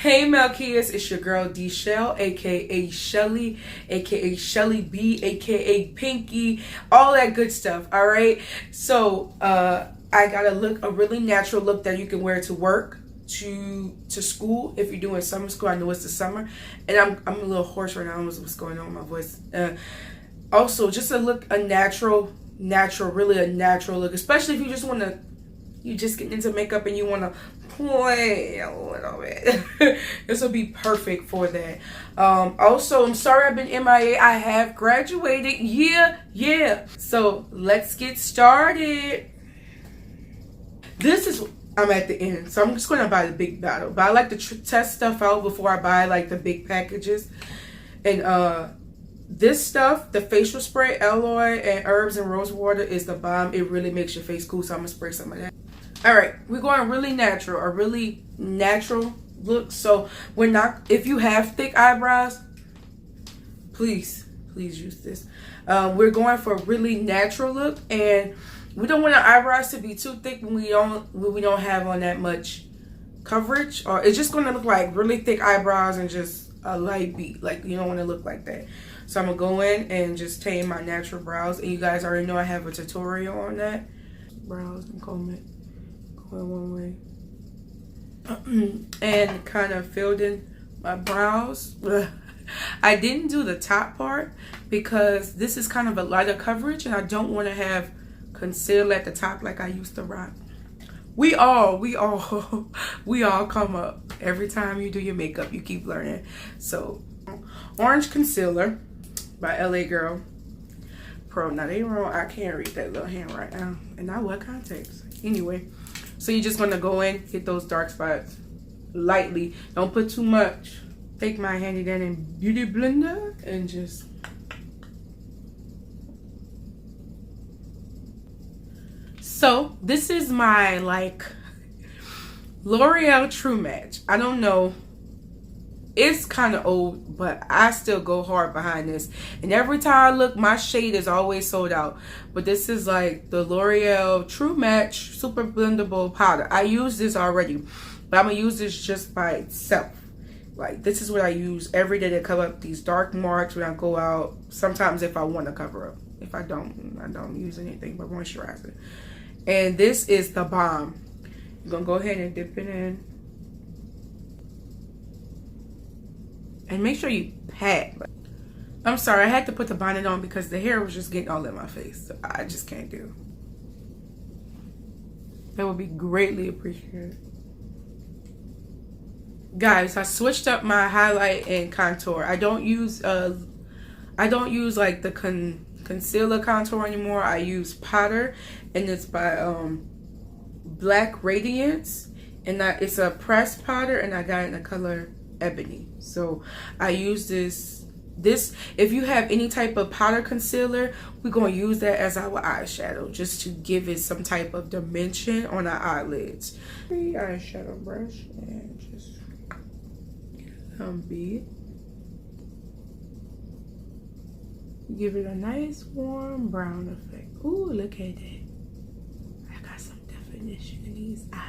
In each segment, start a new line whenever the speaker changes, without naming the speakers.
Hey Malkias, it's your girl D Shell, aka Shelly, aka Shelly B, aka Pinky, all that good stuff. All right. So I got a really natural look that you can wear to work, to school. If you're doing summer school, I know it's the summer, and I'm a little hoarse right now. I don't know what's going on with my voice. Also, just a natural, really a natural look, especially if you just want to. You just get into makeup and you want to play a little bit. This will be perfect for that. Also, I'm sorry I've been MIA. I have graduated. Yeah. So let's get started. I'm at the end, so I'm just going to buy the big bottle. But I like to test stuff out before I buy like the big packages. And this stuff, the facial spray, Aloe and herbs and Rosewater, is the bomb. It really makes your face cool, so I'm going to spray some of that. All right, we're going really natural, a really natural look. So we're not, if you have thick eyebrows, please use this. We're going for a really natural look, and we don't want our eyebrows to be too thick when we don't have on that much coverage, or it's just going to look like really thick eyebrows and just a light beat. Like, you don't want to look like that. So I'm gonna go in and just tame my natural brows, and you guys already know I have a tutorial on that. Brows and comb it, going one way, and kind of filled in my brows. I didn't do the top part because this is kind of a lighter coverage, and I don't want to have concealer at the top like I used to rock. We all come up. Every time you do your makeup, you keep learning. So, orange concealer by LA Girl Pro. Now they wrong. I can't read that little hand right now, and I wear contacts anyway. So you're just gonna go in, hit those dark spots lightly. Don't put too much. Take my handy dandy beauty blender and just. So this is my like L'Oreal True Match. I don't know. It's kind of old, but I still go hard behind this. And every time I look, my shade is always sold out. But this is like the L'Oreal True Match Super Blendable Powder. I use this already, but I'm going to use this just by itself. Like, this is what I use every day to cover up these dark marks when I go out. Sometimes if I want to cover up. If I don't use anything but moisturizer. And this is the bomb. You're going to go ahead and dip it in. And make sure you pat. I'm sorry, I had to put the bonnet on because the hair was just getting all in my face. So I just can't do. That would be greatly appreciated. Guys, I switched up my highlight and contour. I don't use like the concealer contour anymore. I use powder, and it's by Black Radiance, and it's a pressed powder, and I got it in the color Ebony. So I use this if you have any type of powder concealer, we're going to use that as our eyeshadow just to give it some type of dimension on our eyelids. The eyeshadow brush and just bead. Give it a nice warm brown effect. Ooh, look at that. I got some definition in these eyes.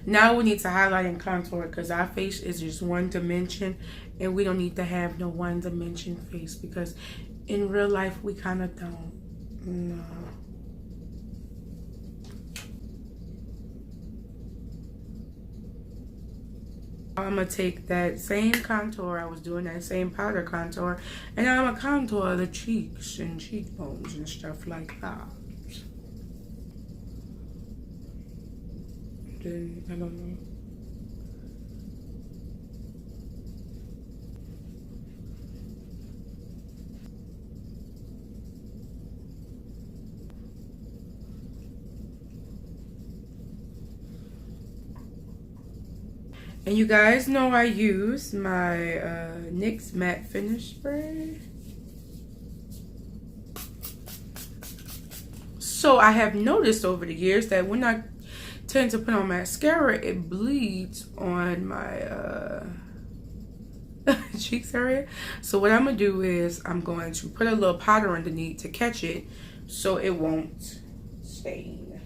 Now we need to highlight and contour because our face is just one dimension, and we don't need to have no one dimension face because in real life we kind of don't. No. I'm gonna take that same contour I was doing, that same powder contour, and I'm gonna contour the cheeks and cheekbones and stuff like that. I don't know. And you guys know I use my NYX Matte Finish Spray. So I have noticed over the years that when I tend to put on mascara, it bleeds on my cheeks area. So what I'm gonna do is I'm going to put a little powder underneath to catch it so it won't stain.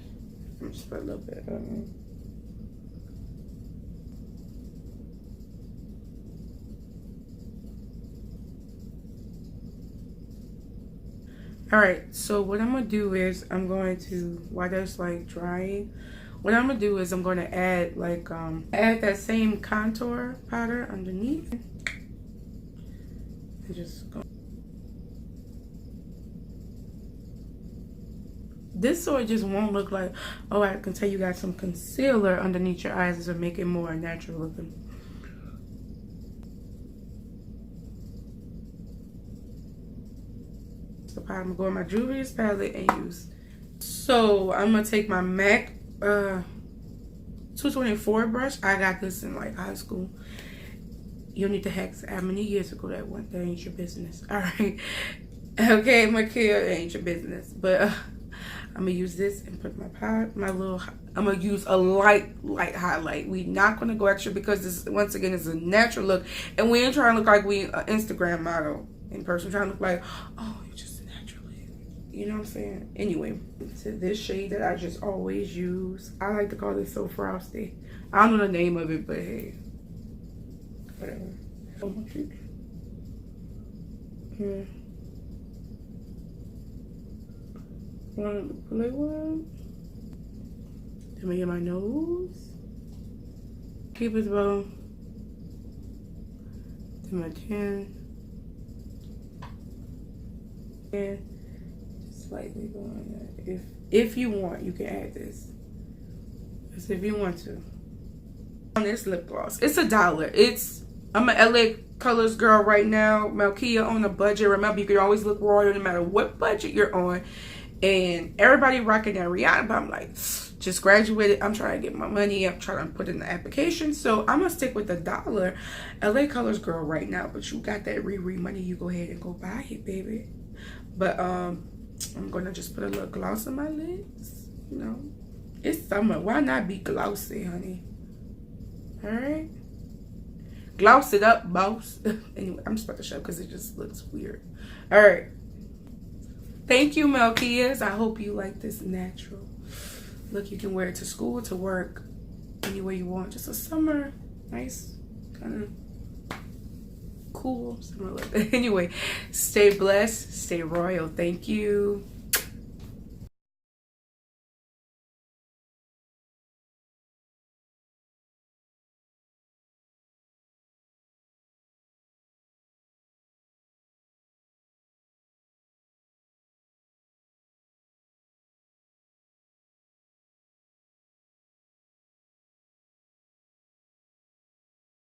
I'm just put a little bit on. All right, so what I'm gonna do is I'm going to, while that's like drying, what I'm gonna do is I'm gonna add like add that same contour powder underneath. And just go. This so it just won't look like, oh, I can tell you got some concealer underneath your eyes to make it more natural looking. So I'm gonna go in my Juvia's palette and use. So I'm gonna take my MAC 224 brush. I got this in like high school. You need to hack how many years ago that went. That ain't your business. All right. Okay, Malkia, it ain't your business. But I'm gonna use this and put my little. I'm gonna use a light highlight. We not gonna go extra because this once again is a natural look, and we ain't trying to look like we an Instagram model in person. We're trying to look like, oh, you're just naturally. You know what I'm saying? Anyway, to this shade that I just always use. I like to call this So Frosty. I don't know the name of it, but hey. Whatever. Oh my cheek. Yeah. One play one. Then we get my nose. Cupid's bow. Then my chin. And just slightly go on that. If you want, you can add this. Just if you want to. On this lip gloss. It's $1. I'm an LA colors girl right now. Malkia on a budget. Remember, you can always look royal no matter what budget you're on. And everybody rocking that Rihanna, but I'm like, just graduated. I'm trying to get my money. I'm trying to put in the application. So I'm going to stick with $1 LA colors girl right now. But you got that Riri money. You go ahead and go buy it, baby. But I'm going to just put a little gloss on my lids. You know, it's summer. Why not be glossy, honey? All right. Gloss it up, boss. Anyway, I'm just about to show because it just looks weird. All right. Thank you, Malkias. I hope you like this natural look. You can wear it to school, to work, anywhere you want. Just a summer, nice, kind of cool summer look. Anyway, stay blessed, stay royal. Thank you.